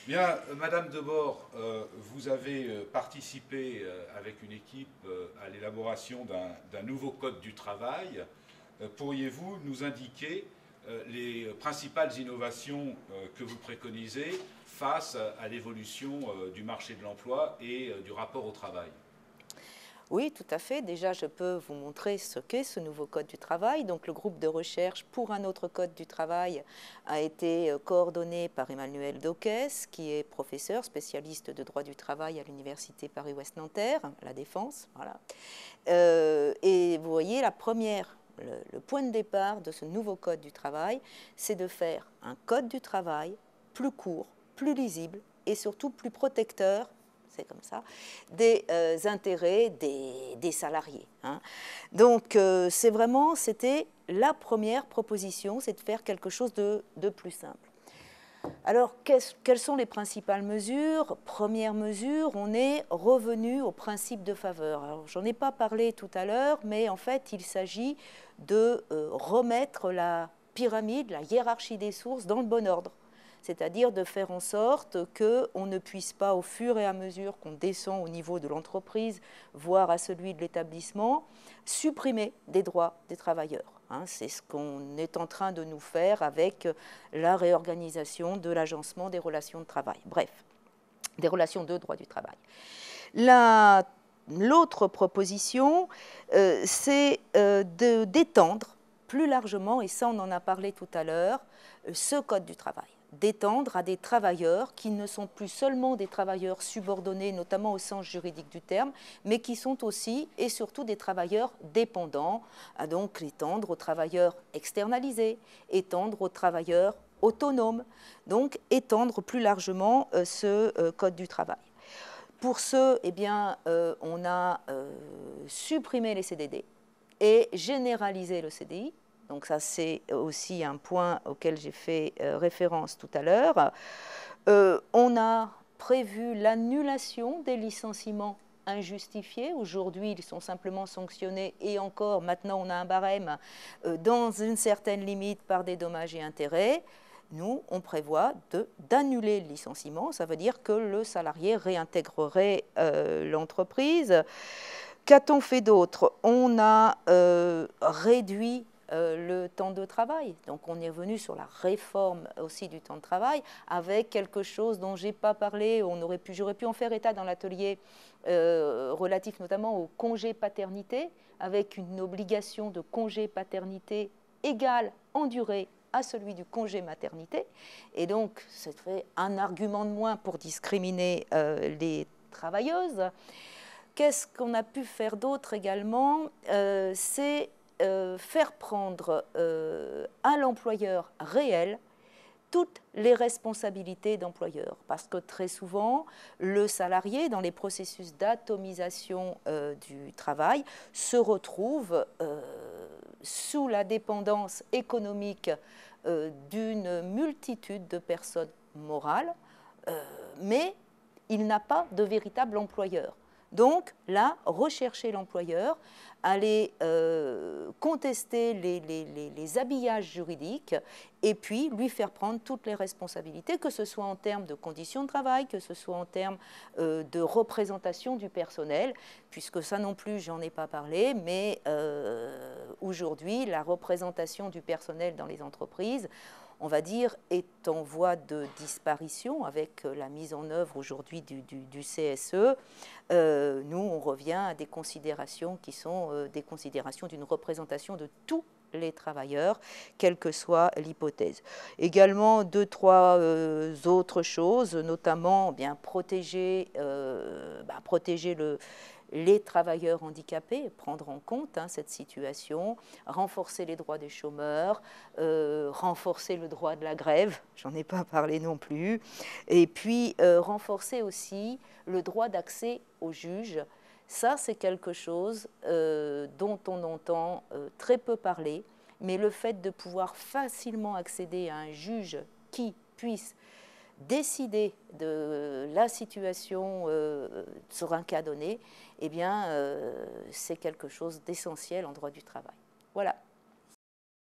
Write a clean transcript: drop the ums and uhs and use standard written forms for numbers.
Bien, Madame Debord, vous avez participé avec une équipe à l'élaboration d'un nouveau code du travail. Pourriez-vous nous indiquer les principales innovations que vous préconisez face à l'évolution du marché de l'emploi et du rapport au travail? Oui, tout à fait. Déjà, je peux vous montrer ce qu'est ce nouveau Code du travail. Donc, le groupe de recherche pour un autre Code du travail a été coordonné par Emmanuel Doquès, qui est professeur spécialiste de droit du travail à l'Université Paris-Ouest-Nanterre, à La Défense. Voilà. Et vous voyez, le point de départ de ce nouveau Code du travail, c'est de faire un Code du travail plus court, plus lisible et surtout plus protecteur, c'est comme ça, des intérêts des salariés. Hein. Donc, c'était la première proposition, c'est de faire quelque chose de plus simple. Alors, quelles sont les principales mesures? Première mesure, on est revenu au principe de faveur. Alors, j'en ai pas parlé tout à l'heure, mais en fait, il s'agit de remettre la pyramide, la hiérarchie des sources dans le bon ordre. C'est-à-dire de faire en sorte qu'on ne puisse pas, au fur et à mesure qu'on descend au niveau de l'entreprise, voire à celui de l'établissement, supprimer des droits des travailleurs. Hein, c'est ce qu'on est en train de nous faire avec la réorganisation de l'agencement des relations de travail. Bref, des relations de droit du travail. L'autre proposition, c'est d'étendre plus largement, et ça on en a parlé tout à l'heure, ce code du travail, d'étendre à des travailleurs qui ne sont plus seulement des travailleurs subordonnés, notamment au sens juridique du terme, mais qui sont aussi et surtout des travailleurs dépendants, à donc l'étendre aux travailleurs externalisés, étendre aux travailleurs autonomes, donc étendre plus largement ce code du travail. Pour ce, eh bien, on a supprimé les CDD et généralisé le CDI. Donc ça, c'est aussi un point auquel j'ai fait référence tout à l'heure. On a prévu l'annulation des licenciements injustifiés. Aujourd'hui, ils sont simplement sanctionnés et encore, maintenant, on a un barème dans une certaine limite par des dommages et intérêts. Nous, on prévoit d'annuler le licenciement. Ça veut dire que le salarié réintégrerait l'entreprise. Qu'a-t-on fait d'autre? On a réduit le temps de travail. Donc on est revenu sur la réforme aussi du temps de travail avec quelque chose dont je n'ai pas parlé, j'aurais pu en faire état dans l'atelier relatif notamment au congé paternité, avec une obligation de congé paternité égale en durée à celui du congé maternité. Et donc, ça fait un argument de moins pour discriminer les travailleuses. Qu'est-ce qu'on a pu faire d'autre également? C'est faire prendre à l'employeur réel toutes les responsabilités d'employeur. Parce que très souvent, le salarié, dans les processus d'atomisation du travail, se retrouve sous la dépendance économique d'une multitude de personnes morales, mais il n'a pas de véritable employeur. Donc là, rechercher l'employeur, aller contester les habillages juridiques et puis lui faire prendre toutes les responsabilités, que ce soit en termes de conditions de travail, que ce soit en termes de représentation du personnel, puisque ça non plus, j'en ai pas parlé, mais aujourd'hui, la représentation du personnel dans les entreprises, on va dire, est en voie de disparition avec la mise en œuvre aujourd'hui du CSE. Nous, on revient à des considérations qui sont des considérations d'une représentation de tous les travailleurs, quelle que soit l'hypothèse. Également, deux, trois autres choses, notamment bien, protéger les travailleurs handicapés, prendre en compte cette situation, renforcer les droits des chômeurs, renforcer le droit de la grève, j'en ai pas parlé non plus, et puis renforcer aussi le droit d'accès aux juges. Ça, c'est quelque chose dont on entend très peu parler, mais le fait de pouvoir facilement accéder à un juge qui puisse décider de la situation sur un cas donné, eh bien, c'est quelque chose d'essentiel en droit du travail. Voilà.